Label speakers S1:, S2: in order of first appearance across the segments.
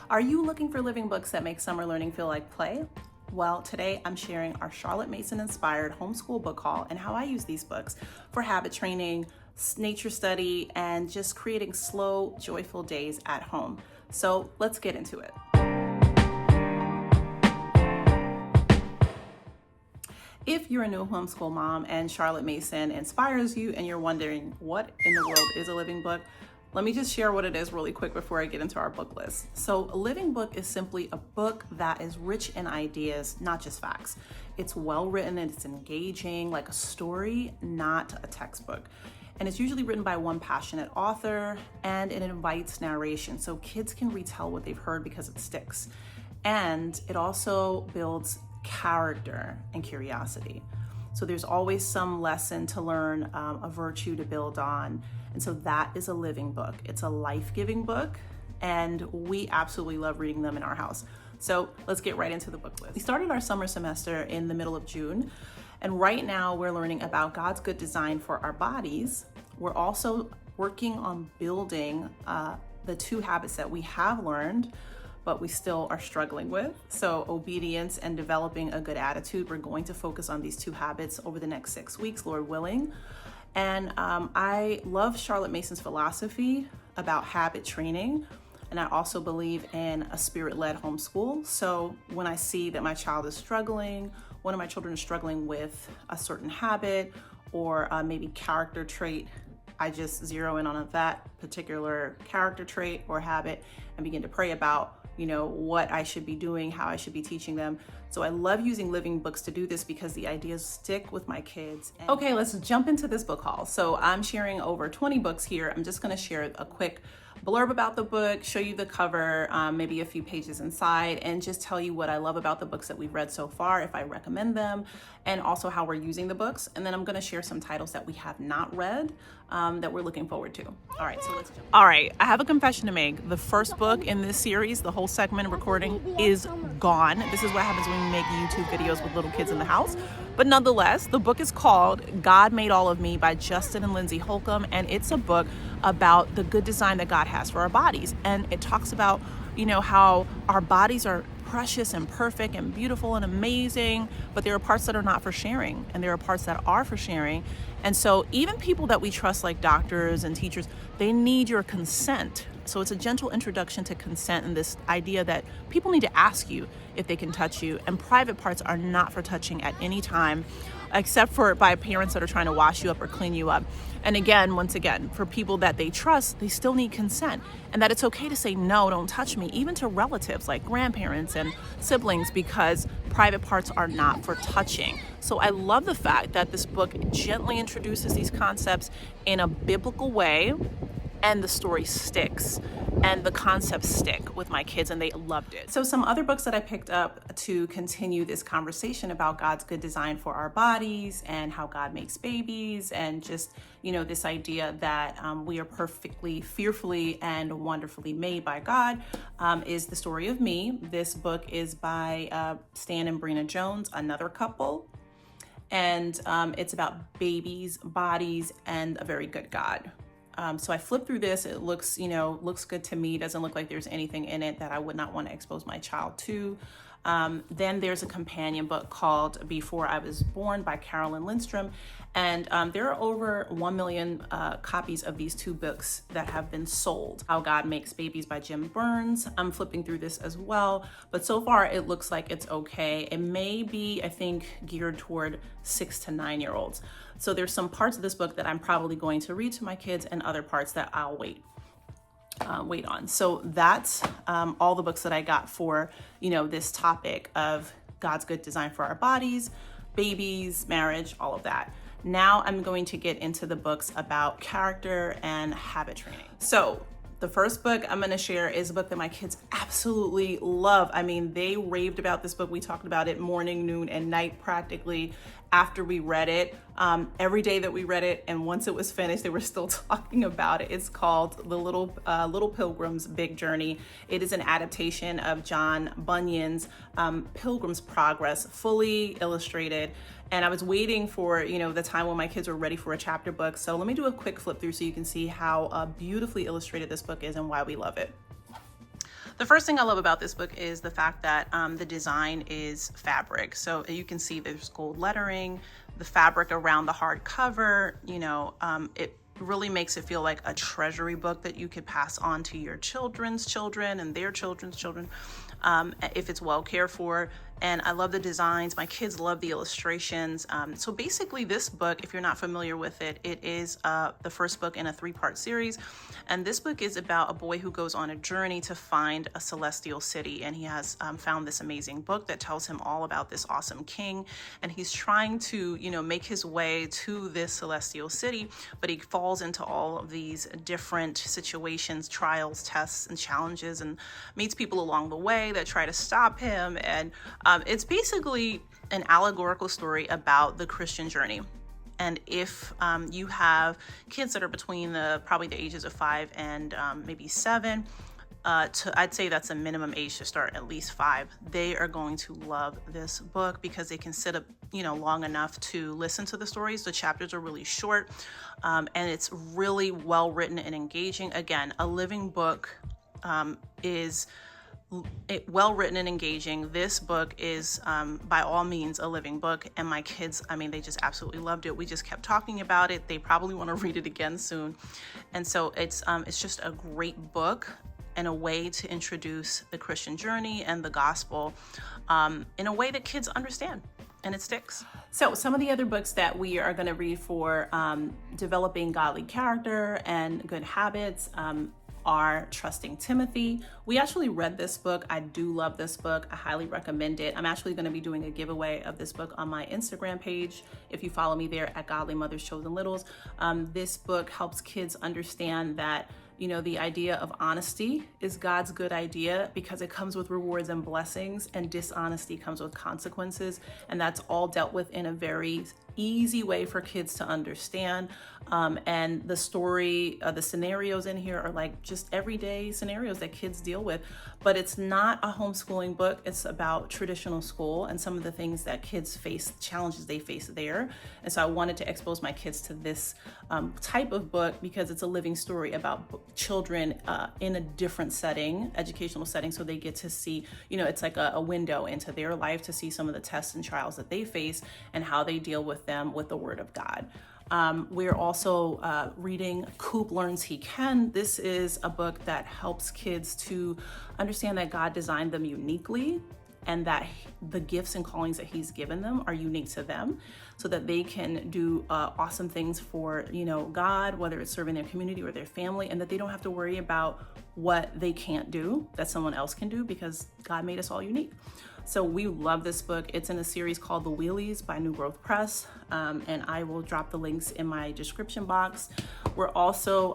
S1: Are you looking for living books that make summer learning feel like play? Well, today I'm sharing our Charlotte Mason inspired homeschool book haul and how I use these books for habit training, nature study, and just creating slow, joyful days at home. So let's get into it. If you're a new homeschool mom and Charlotte Mason inspires you and you're wondering what in the world is a living book, let me just share what it is really quick before I get into our book list. So a living book is simply a book that is rich in ideas, not just facts. It's well written and it's engaging, like a story, not a textbook. And it's usually written by one passionate author, and it invites narration so kids can retell what they've heard because it sticks. And it also builds character and curiosity. So there's always some lesson to learn, a virtue to build on. And so that is a living book. It's a life-giving book, and we absolutely love reading them in our house. So let's get right into the book list. We started our summer semester in the middle of June, and right now we're learning about God's good design for our bodies. We're also working on building the two habits that we have learned, but we still are struggling with. So obedience and developing a good attitude. We're going to focus on these two habits over the next 6 weeks, Lord willing. And I love Charlotte Mason's philosophy about habit training. And I also believe in a spirit-led homeschool. So when I see that my child is struggling, one of my children is struggling with a certain habit or maybe character trait, I just zero in on that particular character trait or habit and begin to pray about, what I should be doing, how I should be teaching them. So I love using living books to do this because the ideas stick with my kids. Okay, let's jump into this book haul. So I'm sharing over 20 books here. I'm just gonna share a quick blurb about the book, show you the cover, maybe a few pages inside, and just tell you what I love about the books that we've read so far, if I recommend them, and also how we're using the books. And then I'm gonna share some titles that we have not read that we're looking forward to. All right, so let's jump. All right, I have a confession to make. The first book in this series, the whole segment recording, is gone. This is what happens when we make YouTube videos with little kids in the house. But nonetheless, the book is called God Made All of Me by Justin and Lindsay Holcomb, and it's a book about the good design that God has for our bodies. And it talks about, how our bodies are precious and perfect and beautiful and amazing, but there are parts that are not for sharing, and there are parts that are for sharing. And so even people that we trust, like doctors and teachers, they need your consent. So it's a gentle introduction to consent and this idea that people need to ask you if they can touch you, and private parts are not for touching at any time, except for by parents that are trying to wash you up or clean you up. And again, once again, for people that they trust, they still need consent, and that it's okay to say, no, don't touch me, even to relatives like grandparents and siblings, because private parts are not for touching. So I love the fact that this book gently introduces these concepts in a biblical way, and the story sticks and the concepts stick with my kids, and they loved it. So some other books that I picked up to continue this conversation about God's good design for our bodies and how God makes babies, and just, this idea that we are perfectly, fearfully, and wonderfully made by God, is The Story of Me. This book is by Stan and Brina Jones, another couple. And it's about babies, bodies, and a very good God. So I flipped through this. It looks, looks good to me. It doesn't look like there's anything in it that I would not want to expose my child to. Then there's a companion book called Before I Was Born by Carolyn Lindstrom. And there are over 1 million copies of these two books that have been sold. How God Makes Babies by Jim Burns. I'm flipping through this as well, but so far it looks like it's okay. It may be, I think, geared toward 6 to 9 year olds. So there's some parts of this book that I'm probably going to read to my kids, and other parts that I'll wait on. So that's all the books that I got for, this topic of God's good design for our bodies, babies, marriage, all of that. Now I'm going to get into the books about character and habit training. So the first book I'm going to share is a book that my kids absolutely love. I mean, they raved about this book. We talked about it morning, noon, and night practically after we read it. Every day that we read it, and once it was finished, they were still talking about it. It's called The Little Pilgrim's Big Journey. It is an adaptation of John Bunyan's Pilgrim's Progress, fully illustrated. And I was waiting for, the time when my kids were ready for a chapter book. So let me do a quick flip through so you can see how beautifully illustrated this book is and why we love it. The first thing I love about this book is the fact that the design is fabric. So you can see there's gold lettering, the fabric around the hardcover, it really makes it feel like a treasury book that you could pass on to your children's children and their children's children, if it's well cared for. And I love the designs. My kids love the illustrations. So basically this book, if you're not familiar with it, it is the first book in a 3-part series. And this book is about a boy who goes on a journey to find a celestial city. And he has found this amazing book that tells him all about this awesome king. And he's trying to, make his way to this celestial city, but he falls into all of these different situations, trials, tests, and challenges, and meets people along the way that try to stop him. And it's basically an allegorical story about the Christian journey. And if you have kids that are between probably the ages of 5 and maybe 7, I'd say that's a minimum age to start, at least 5. They are going to love this book because they can sit up, long enough to listen to the stories. The chapters are really short, and it's really well written and engaging. Again, a living book is well written and engaging. This book is by all means a living book, and my kids, they just absolutely loved it. We just kept talking about it. They probably want to read it again soon. And so it's just a great book and a way to introduce the Christian journey and the gospel in a way that kids understand, and it sticks. So some of the other books that we are going to read for developing godly character and good habits are Trusting Timothy. We actually read this book. I do love this book. I highly recommend it. I'm actually going to be doing a giveaway of this book on my Instagram page. If you follow me there at Godly Mothers Chosen Littles, this book helps kids understand that the idea of honesty is God's good idea because it comes with rewards and blessings, and dishonesty comes with consequences. And that's all dealt with in a very easy way for kids to understand. And the story, the scenarios in here are like just everyday scenarios that kids deal with. But it's not a homeschooling book. It's about traditional school and some of the things that kids face, challenges they face there. And so I wanted to expose my kids to this type of book because it's a living story about children in a different setting, educational setting. So they get to see, it's like a window into their life to see some of the tests and trials that they face and how they deal with them with the Word of God. We're also reading Coop Learns He Can. This is a book that helps kids to understand that God designed them uniquely and that the gifts and callings that He's given them are unique to them so that they can do awesome things for, God, whether it's serving their community or their family, and that they don't have to worry about what they can't do that someone else can do because God made us all unique. So we love this book. It's in a series called The Wheelies by New Growth Press, and I will drop the links in my description box. We're also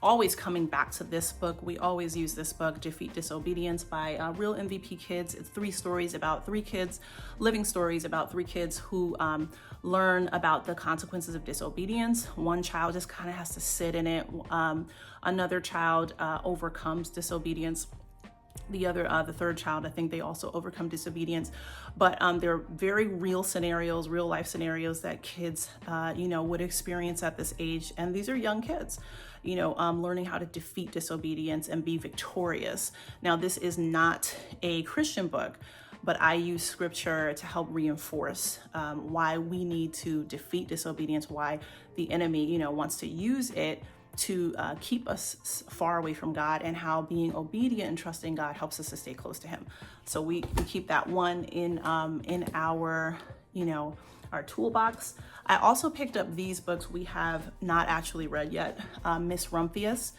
S1: always coming back to this book. We always use this book, Defeat Disobedience by Real MVP Kids. It's 3 stories about 3 kids, living stories about 3 kids who learn about the consequences of disobedience. One child just kind of has to sit in it. Another child overcomes disobedience. The third child, I think they also overcome disobedience, but they're very real scenarios, real life scenarios that kids, would experience at this age. And these are young kids, learning how to defeat disobedience and be victorious. Now, this is not a Christian book, but I use scripture to help reinforce why we need to defeat disobedience, why the enemy, wants to use it to keep us far away from God, and how being obedient and trusting God helps us to stay close to Him. So we keep that one in our, our toolbox. I also picked up these books we have not actually read yet. Miss Rumphius.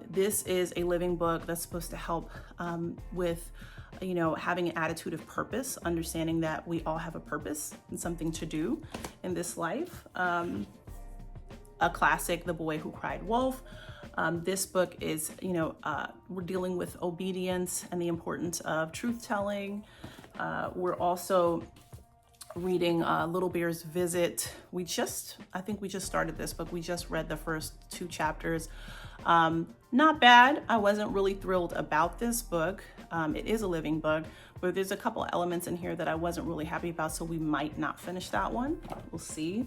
S1: This is a living book that's supposed to help with having an attitude of purpose, understanding that we all have a purpose and something to do in this life. A classic, The Boy Who Cried Wolf. This book is, we're dealing with obedience and the importance of truth telling. We're also reading Little Bear's Visit. I think we just started this book. We just read the first 2 chapters. Not bad. I wasn't really thrilled about this book. It is a living book, but there's a couple elements in here that I wasn't really happy about, so we might not finish that one. We'll see.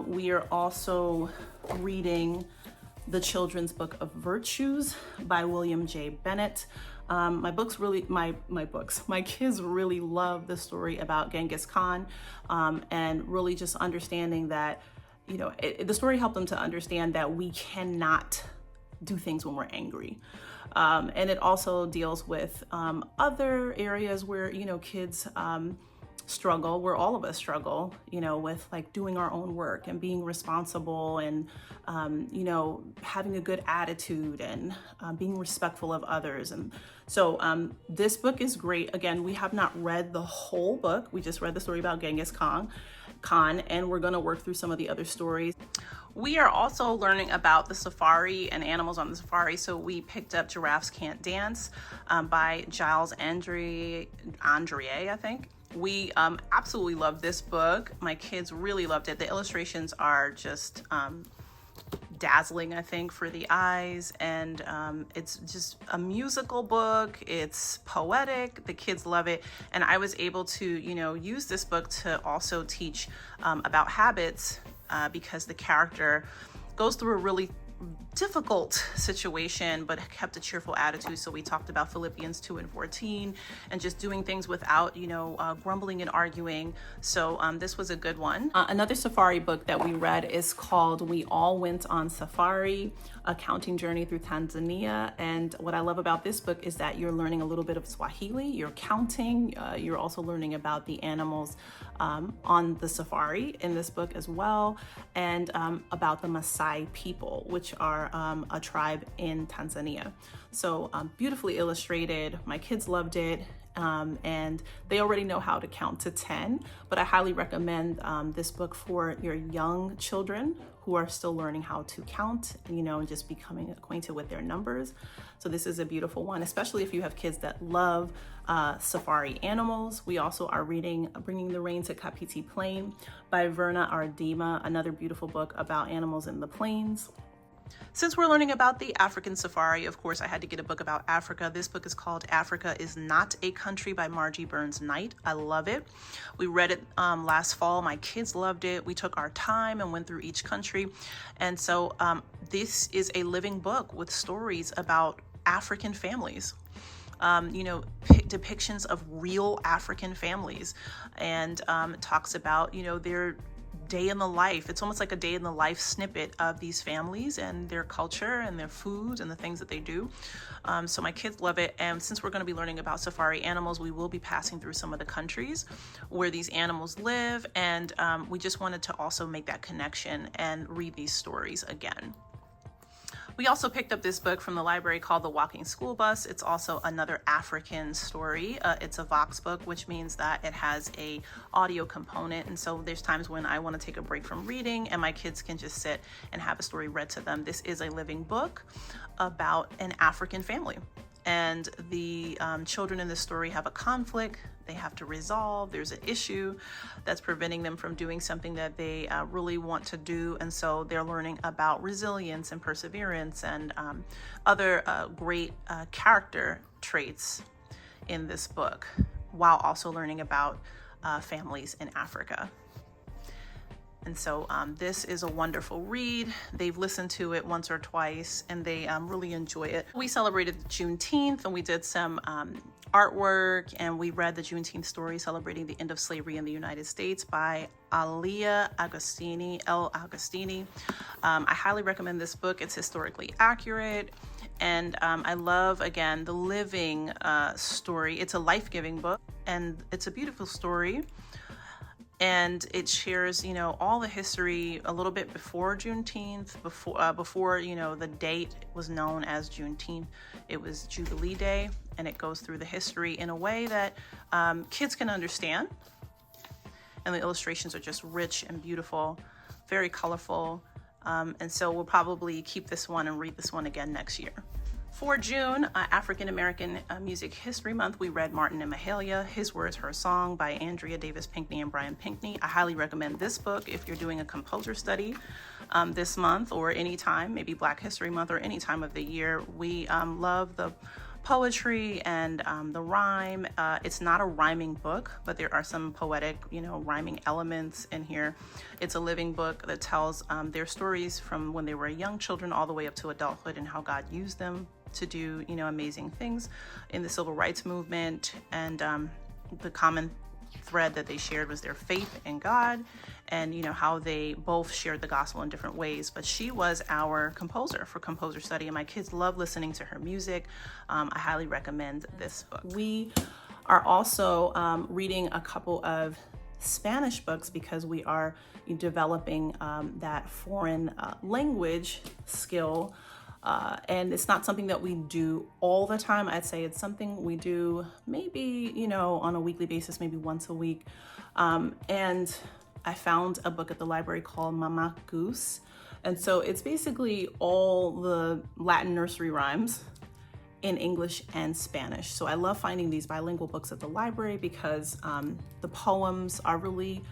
S1: We are also reading the children's book of Virtues by William J. Bennett. My kids really love the story about Genghis Khan, and really just understanding that, the story helped them to understand that we cannot do things when we're angry. And it also deals with other areas where, kids struggle, where all of us struggle, with like doing our own work and being responsible and, having a good attitude and being respectful of others. And so this book is great. Again, we have not read the whole book. We just read the story about Genghis Khan, and we're going to work through some of the other stories. We are also learning about the safari and animals on the safari. So we picked up Giraffes Can't Dance by Giles Andreae, I think. We absolutely love this book. My kids really loved it. The illustrations are just dazzling, I think, for the eyes. And it's just a musical book. It's poetic. The kids love it. And I was able to, use this book to also teach about habits, because the character goes through a really difficult situation but kept a cheerful attitude. So we talked about Philippians 2:14 and just doing things without grumbling and arguing. So this was a good one. Another safari book that we read is called We All Went on Safari, A Counting Journey Through Tanzania. And what I love about this book is that you're learning a little bit of Swahili, you're counting, you're also learning about the animals on the safari in this book as well, and about the Maasai people, which are a tribe in Tanzania. So beautifully illustrated. My kids loved it. And they already know how to count to 10, but I highly recommend this book for your young children who are still learning how to count, and just becoming acquainted with their numbers. So this is a beautiful one, especially if you have kids that love safari animals. We also are reading Bringing the Rain to Kapiti Plain by Verna Ardima, another beautiful book about animals in the plains. Since we're learning about the African safari, of course, I had to get a book about Africa. This book is called Africa is Not a Country by Margie Burns Knight. I love it. We read it last fall. My kids loved it. We took our time and went through each country. And so this is a living book with stories about African families. Depictions of real African families, and it talks about, their day in the life. It's almost like a day in the life snippet of these families and their culture and their foods and the things that they do. So my kids love it. And since we're going to be learning about safari animals, we will be passing through some of the countries where these animals live. And we just wanted to also make that connection and read these stories again. We also picked up this book from the library called The Walking School Bus. It's also another African story. It's a Vox book, which means that it has a audio component. And so there's times when I want to take a break from reading and my kids can just sit and have a story read to them. This is a living book about an African family. And the children in this story have a conflict they have to resolve. There's an issue that's preventing them from doing something that they really want to do. And so they're learning about resilience and perseverance and other great character traits in this book, while also learning about families in Africa. And so this is a wonderful read. They've listened to it once or twice and they really enjoy it. We celebrated Juneteenth and we did some artwork, and we read the Juneteenth story celebrating the end of slavery in the United States by Alia Agostini, L. Agostini. I highly recommend this book. It's historically accurate. And I love, again, the living story. It's a life-giving book and it's a beautiful story. And it shares, all the history a little bit before Juneteenth, before the date was known as Juneteenth. It was Jubilee Day, and it goes through the history in a way that kids can understand. And the illustrations are just rich and beautiful, very colorful. And so we'll probably keep this one and read this one again next year. For June, African American Music History Month, we read Martin and Mahalia, His Words, Her Song by Andrea Davis Pinckney and Brian Pinckney. I highly recommend this book if you're doing a composer study this month or anytime, maybe Black History Month or any time of the year. We love the poetry and the rhyme. It's not a rhyming book, but there are some poetic, rhyming elements in here. It's a living book that tells their stories from when they were young children all the way up to adulthood and how God used them to do, amazing things in the civil rights movement. And the common thread that they shared was their faith in God, and how they both shared the gospel in different ways. But she was our composer for composer study, and my kids love listening to her music. I highly recommend this book. We are also reading a couple of Spanish books because we are developing that foreign language skill. And it's not something that we do all the time. I'd say it's something we do maybe, on a weekly basis, maybe once a week. And I found a book at the library called Mama Goose. And so it's basically all the Latin nursery rhymes in English and Spanish. So I love finding these bilingual books at the library because the poems are really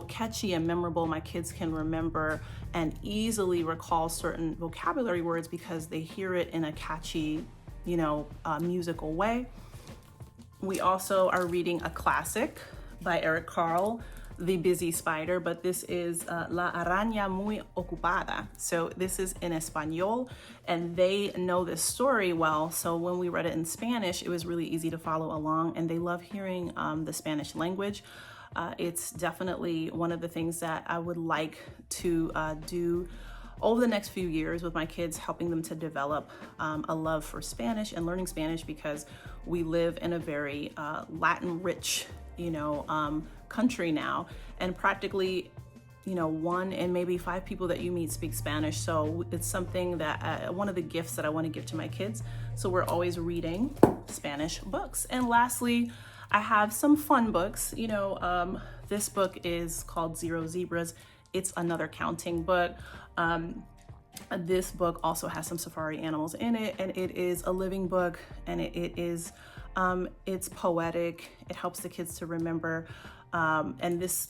S1: catchy and memorable. My kids can remember and easily recall certain vocabulary words because they hear it in a catchy, musical way. We also are reading a classic by Eric Carle, The Busy Spider, but this is La Araña Muy Ocupada. So this is in Espanol, and they know this story well. So when we read it in Spanish, it was really easy to follow along, and they love hearing the Spanish language. It's definitely one of the things that I would like to do over the next few years with my kids, helping them to develop a love for Spanish and learning Spanish, because we live in a very Latin-rich, country now, and practically, 1 in maybe 5 people that you meet speak Spanish. So it's something that one of the gifts that I want to give to my kids. So we're always reading Spanish books. And lastly, I have some fun books. This book is called Zero Zebras. It's another counting book. This book also has some safari animals in it, and it is a living book, and it's poetic. It helps the kids to remember. And this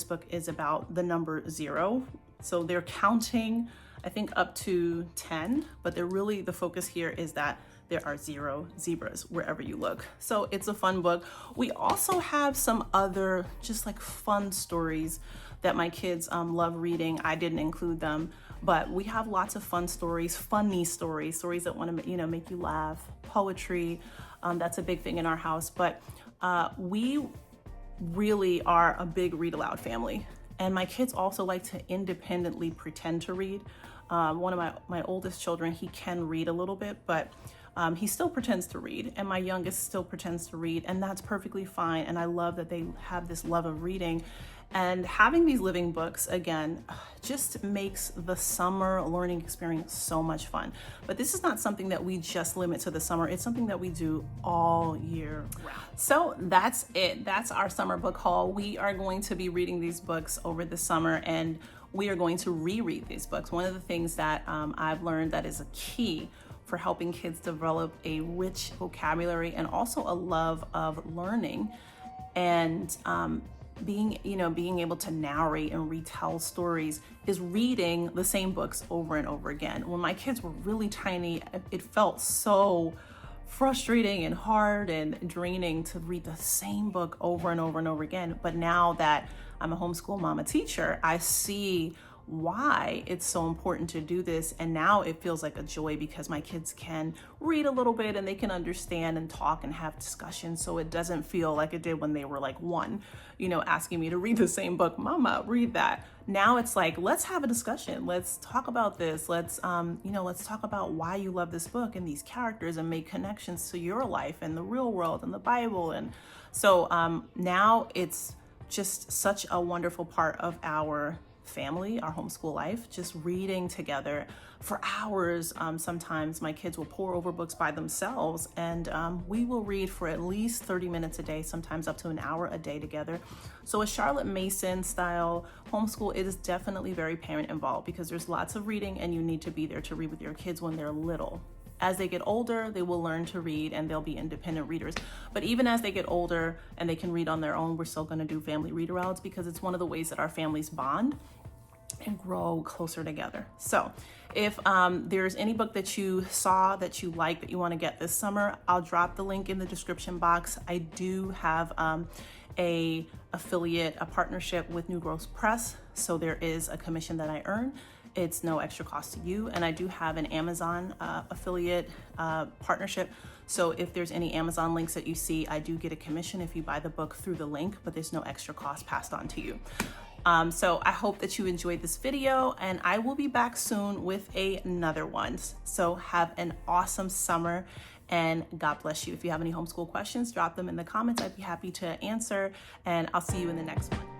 S1: book is about the number 0. So they're counting, I think, up to 10, but the focus here is that there are 0 zebras wherever you look. So it's a fun book. We also have some other just like fun stories that my kids love reading. I didn't include them, but we have lots of fun stories, funny stories that want to, make you laugh, poetry. That's a big thing in our house, but we really are a big read aloud family. And my kids also like to independently pretend to read. One of my oldest children, he can read a little bit, but he still pretends to read, and my youngest still pretends to read, and that's perfectly fine. And I love that they have this love of reading. And having these living books, again, just makes the summer learning experience so much fun. But this is not something that we just limit to the summer. It's something that we do all year round. So that's it. That's our summer book haul. We are going to be reading these books over the summer, and we are going to reread these books. One of the things that I've learned that is a key for helping kids develop a rich vocabulary and also a love of learning and being able to narrate and retell stories is reading the same books over and over again. When my kids were really tiny, it felt so frustrating and hard and draining to read the same book over and over and over again. But now that I'm a homeschool mama teacher, I see why it's so important to do this. And now it feels like a joy because my kids can read a little bit and they can understand and talk and have discussions. So it doesn't feel like it did when they were like 1, asking me to read the same book. Mama, read that. Now it's like, let's have a discussion. Let's talk about this. Let's talk about why you love this book and these characters and make connections to your life and the real world and the Bible. And so now it's just such a wonderful part of our family, our homeschool life, just reading together for hours. Sometimes my kids will pore over books by themselves, and we will read for at least 30 minutes a day, sometimes up to an hour a day together. So a Charlotte Mason style homeschool, it is definitely very parent involved because there's lots of reading and you need to be there to read with your kids when they're little. As they get older, they will learn to read and they'll be independent readers. But even as they get older and they can read on their own, we're still going to do family read-alouds because it's one of the ways that our families bond and grow closer together. So if there's any book that you saw that you like that you want to get this summer, I'll drop the link in the description box. I do have a partnership with New Growth Press, so there is a commission that I earn, It's no extra cost to you. And I do have an Amazon affiliate partnership. So if there's any Amazon links that you see, I do get a commission if you buy the book through the link, but there's no extra cost passed on to you. So I hope that you enjoyed this video, and I will be back soon with another one. So have an awesome summer, and God bless you. If you have any homeschool questions, drop them in the comments. I'd be happy to answer, and I'll see you in the next one.